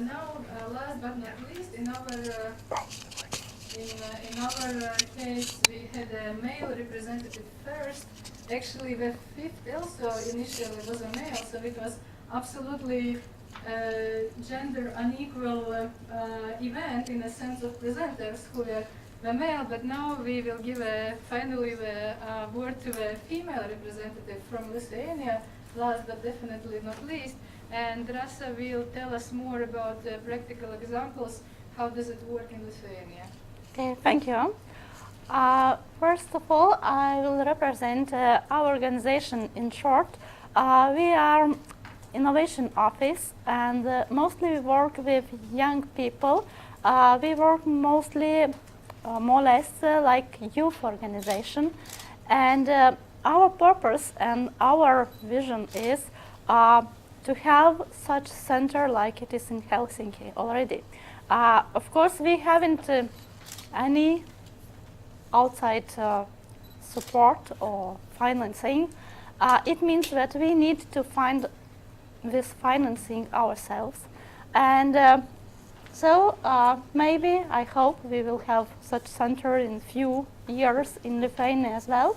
now, last but not least, in our case, we had a male representative first. Actually, the fifth also initially was a male, so it was absolutely gender unequal event in the sense of presenters who were the male. But now we will give finally the word to the female representative from Lithuania, last but definitely not least. And Rasa will tell us more about practical examples. How does it work in Lithuania? Okay, thank you. First of all, I will represent our organization in short. We are innovation office, and mostly we work with young people. We work mostly, more or less, like youth organization. And our purpose and our vision is to have such center like it is in Helsinki already. Of course, we haven't any outside support or financing. It means that we need to find this financing ourselves. And so maybe, I hope, we will have such center in few years in Lithuania as well.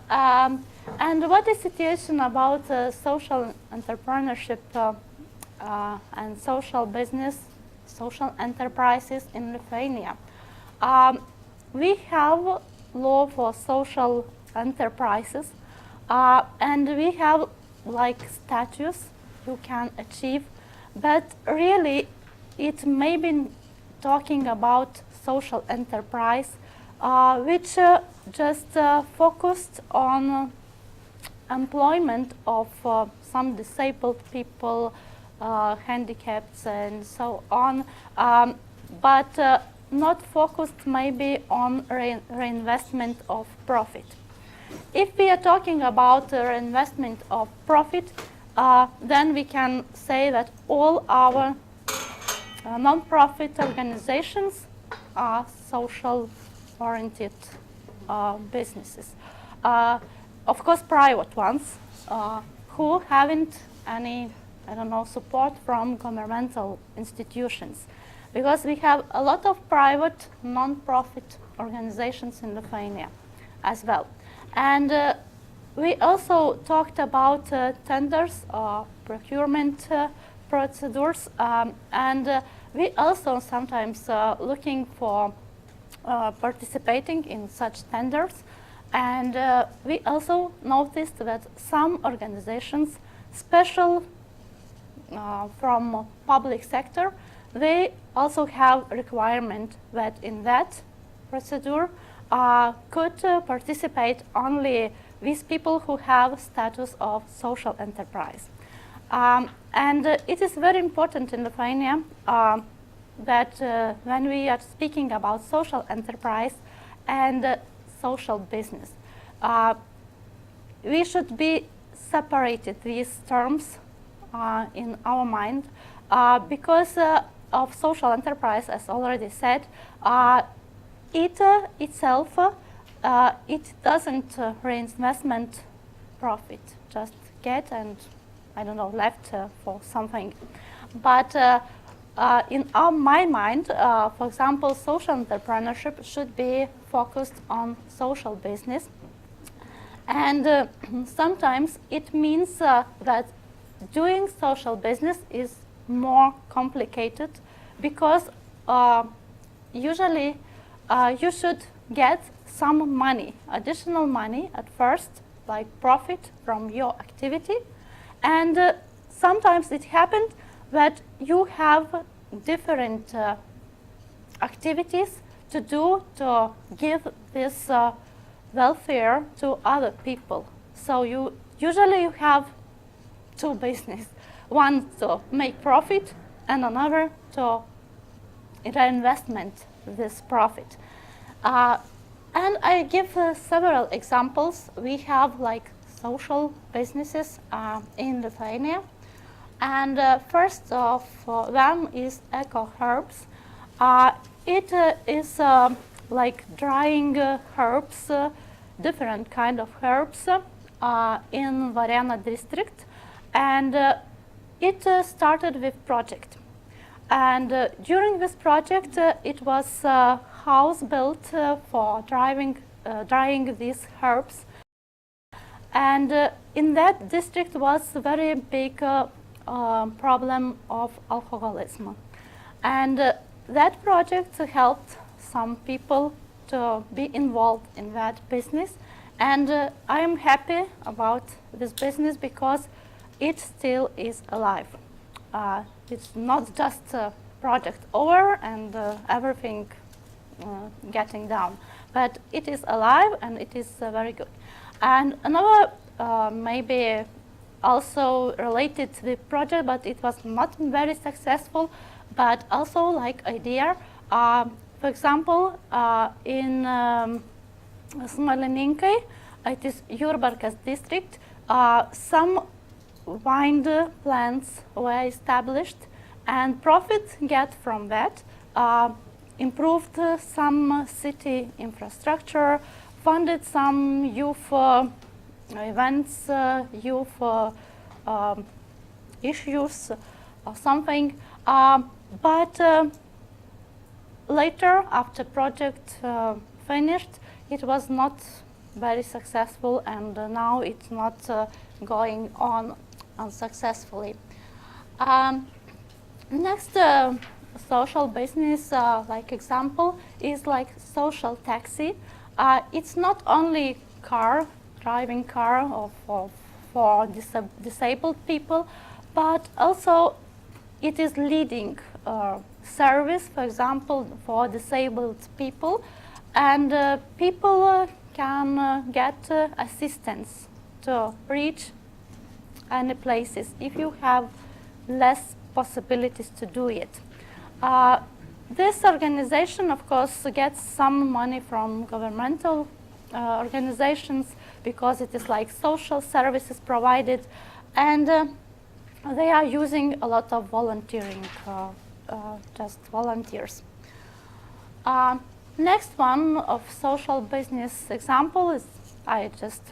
And what is situation about social entrepreneurship and social business, social enterprises in Lithuania? We have law for social enterprises, and we have like status you can achieve, but really it may be talking about social enterprise which just focused on employment of some disabled people, handicaps and so on, but not focused maybe on reinvestment of profit. If we are talking about reinvestment of profit, then we can say that all our non-profit organizations are social-oriented businesses. Of course, private ones who haven't any, support from governmental institutions. Because we have a lot of private non-profit organizations in Lithuania as well. And we also talked about tenders or procurement procedures, and we also sometimes looking for participating in such tenders. And we also noticed that some organizations, special from public sector, they also have requirement that in that procedure could participate only these people who have status of social enterprise. And it is very important in Lithuania that when we are speaking about social enterprise and social business, we should be separated these terms in our mind because of social enterprise, as already said, it itself, it doesn't reinvestment profit, just get and, left for something. But in my mind, for example, social entrepreneurship should be focused on social business. And sometimes it means that doing social business is more complicated because usually you should get some money, additional money at first, like profit from your activity. And sometimes it happened that you have different activities to do to give this welfare to other people. So you have two business. One to make profit and another to reinvestment this profit. And I give several examples. We have like social businesses in Lithuania. And first of them is Eco Herbs. It is like drying herbs, different kind of herbs in Varėna district. And it started with project. And during this project, it was a house built for drying these herbs. And in that district was a very big problem of alcoholism. And that project helped some people to be involved in that business. And I am happy about this business because it still is alive. It's not just a project over and everything getting down, but it is alive and it is very good. And another maybe also related to the project, but it was not very successful, but also like idea. For example, in Smolininkai, it is Jurbarkas district, some wind plants were established, and profit get from that, improved some city infrastructure, funded some youth events, youth issues or something, but later, after project finished, it was not very successful, and now it's not going on unsuccessfully. Next social business like example is like social taxi. It's not only driving car for disabled people, but also it is leading service, for example, for disabled people, and people can get assistance to reach any places if you have less possibilities to do it. This organization, of course, gets some money from governmental organizations because it is like social services provided, and they are using a lot of volunteering, just volunteers. Next one of social business example is, I just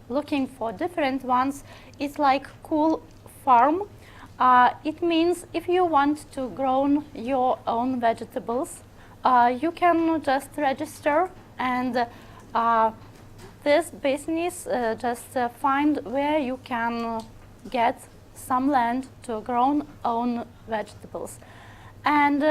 looking for different ones. It's like cool farm. It means if you want to grow your own vegetables, you can just register, and this business just find where you can get some land to grow own vegetables. And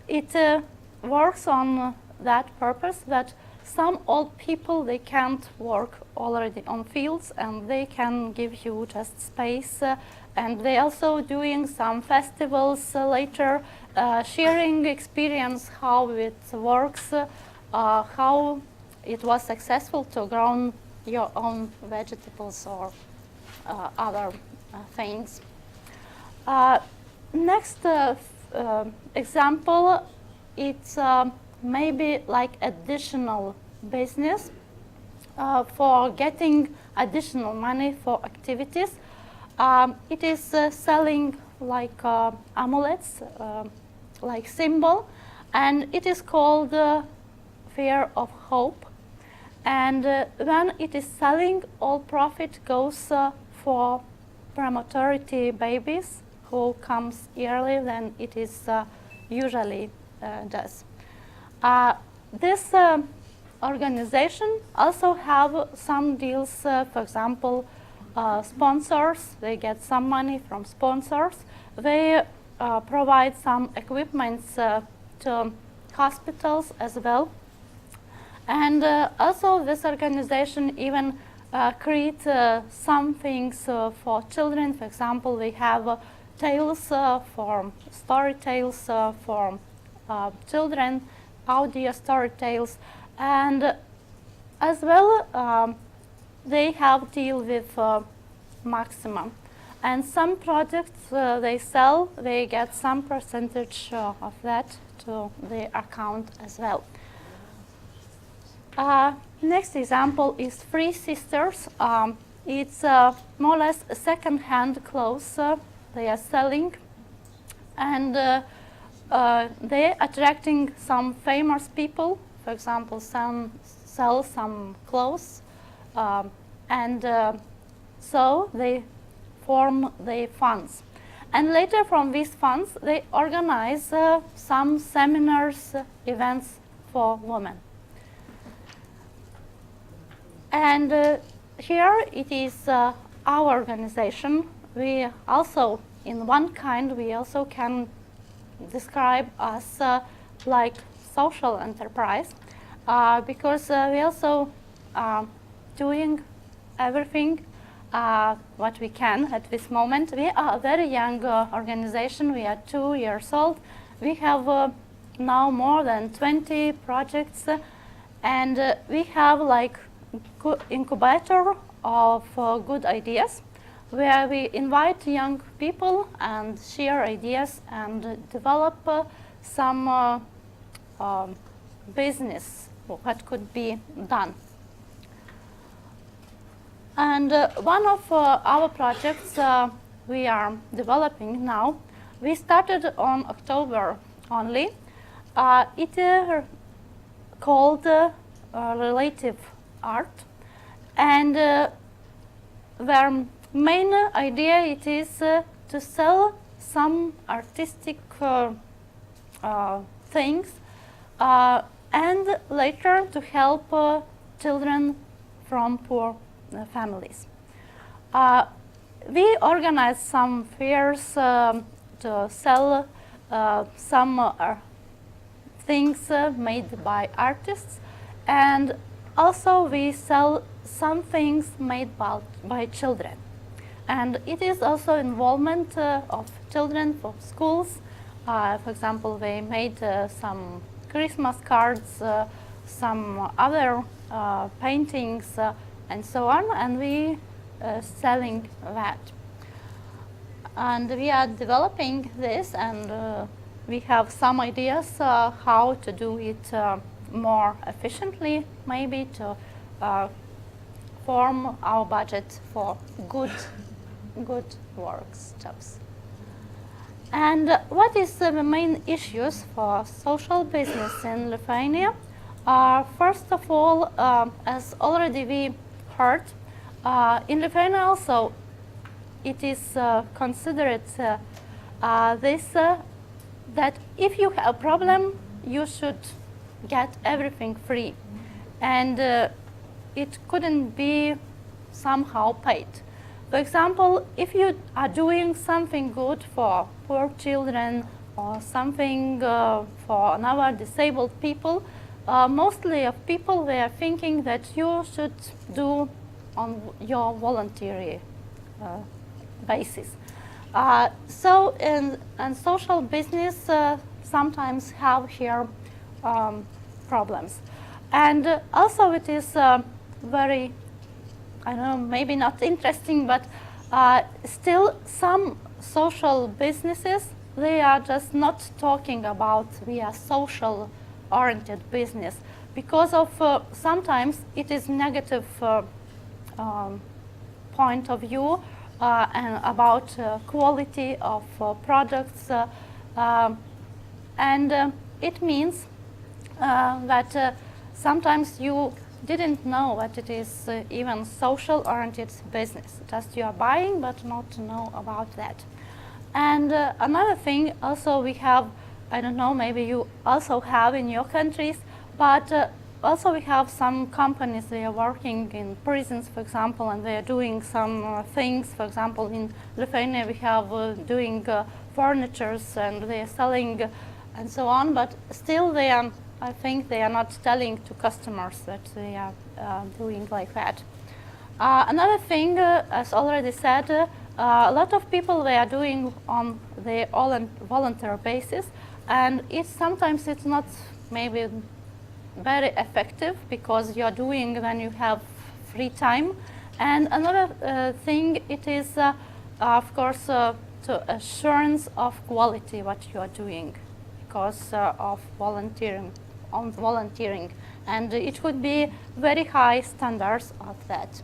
it works on that purpose that some old people, they can't work already on fields, and they can give you just space, and they also doing some festivals later, sharing experience how it works, how it was successful to grow your own vegetables or other things. Next example, it's maybe like additional business for getting additional money for activities. It is selling like amulets, like symbol, and it is called Fear of Hope. And when it is selling, all profit goes for prematurity babies who comes early than it is usually does. This organization also have some deals, for example, sponsors. They get some money from sponsors. They provide some equipments to hospitals as well. And also this organization even create some things for children. For example, we have tales for story tales for children, audio story tales, and as well they have deal with maximum. And some projects they sell, they get some percentage of that to the account as well. Next example is Three Sisters. It's more or less second-hand clothes they are selling, and they're attracting some famous people. For example, some sell some clothes, and so they form the funds. And later from these funds, they organize some seminars, events for women. And here it is our organization. We also, in one kind, we also can describe us like social enterprise because we also doing everything what we can at this moment. We are a very young organization. We are 2 years old. We have now more than 20 projects, and we have like incubator of good ideas where we invite young people and share ideas and develop some business what could be done. And one of our projects we are developing now, we started on October only. It is called relative art, and their main idea it is to sell some artistic things and later to help children from poor families. We organize some fairs to sell some things made by artists, and also we sell some things made by children. And it is also involvement of children for schools. For example, they made some Christmas cards, some other paintings, and so on, and we selling that. And we are developing this, and we have some ideas how to do it more efficiently, maybe to form our budget for good works jobs. And what is the main issues for social business in Lithuania? First of all, as already we heard, in Lithuania also it is considered that if you have a problem, you should get everything free, and it couldn't be somehow paid. For example, if you are doing something good for poor children or something for another disabled people, mostly of people they are thinking that you should do on your voluntary basis. So in social business sometimes have here problems. And also it is very, I don't know, maybe not interesting, but still some social businesses, they are just not talking about we are social oriented business because of sometimes it is negative point of view and about quality of products, and it means that sometimes you didn't know that it is even social-oriented business. Just you are buying, but not know about that. And another thing, also we have, I don't know, maybe you also have in your countries, but also we have some companies, they are working in prisons, for example, and they are doing some things. For example, in Lithuania we have doing furnitures and they are selling and so on, but still they are, I think they are not telling to customers that they are doing like that. Another thing, as already said, a lot of people they are doing on their own voluntary basis, and sometimes it's not maybe very effective because you're doing when you have free time. And another thing, it is of course to assurance of quality what you are doing because of volunteering, and it would be very high standards of that.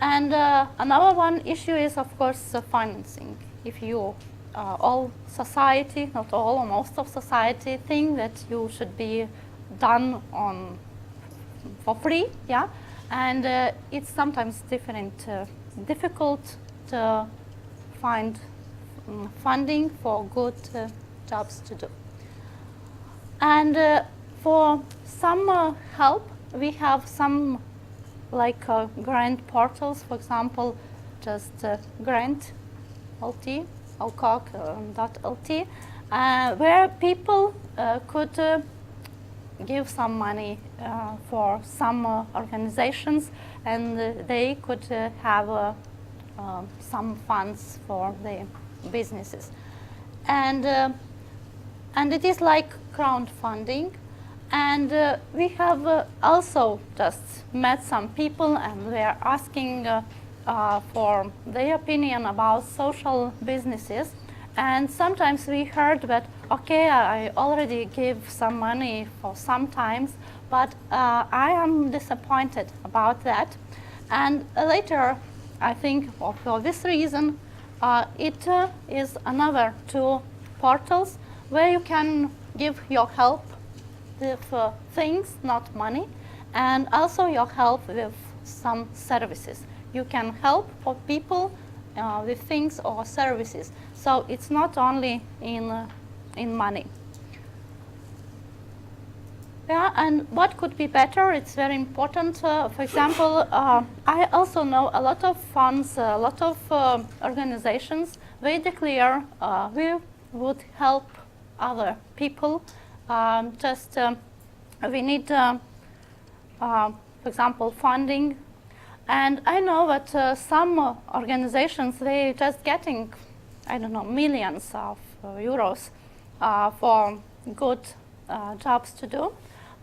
And another one issue is of course financing. If you all society, not all, or most of society think that you should be done on for free, yeah, and it's sometimes difficult to find funding for good jobs to do. And for some help, we have some like grant portals, for example, just grant LT, alcoc.lt, where people could give some money for some organizations, and they could have some funds for their businesses. And it is like crowdfunding. And we have also just met some people, and we are asking for their opinion about social businesses. And sometimes we heard that, okay, I already give some money for some times, but I am disappointed about that. And later, I think for this reason, it is another two portals where you can give your help with things, not money, and also your help with some services. You can help for people with things or services. So it's not only in money. Yeah, and what could be better? It's very important. For example, I also know a lot of funds, a lot of organizations. They declare we would help other people. We need, for example, funding. And I know that some organizations, they just getting, I don't know, millions of euros for good jobs to do.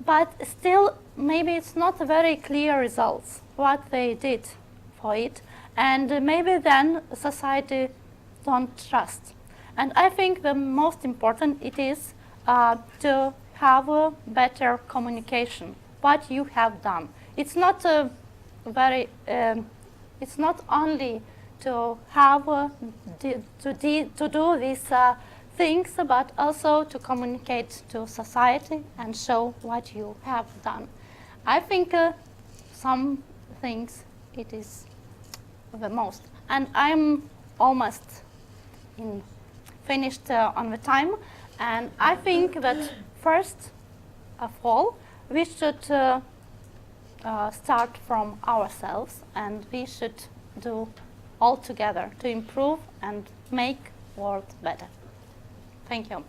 But still, maybe it's not very clear results, what they did for it. And maybe then society don't trust. And I think the most important it is to have a better communication, what you have done. It's not it's not only to have to do these things, but also to communicate to society and show what you have done. I think some things it is the most. And I'm almost finished on the time. And I think that first of all, we should start from ourselves, and we should do all together to improve and make world better. Thank you.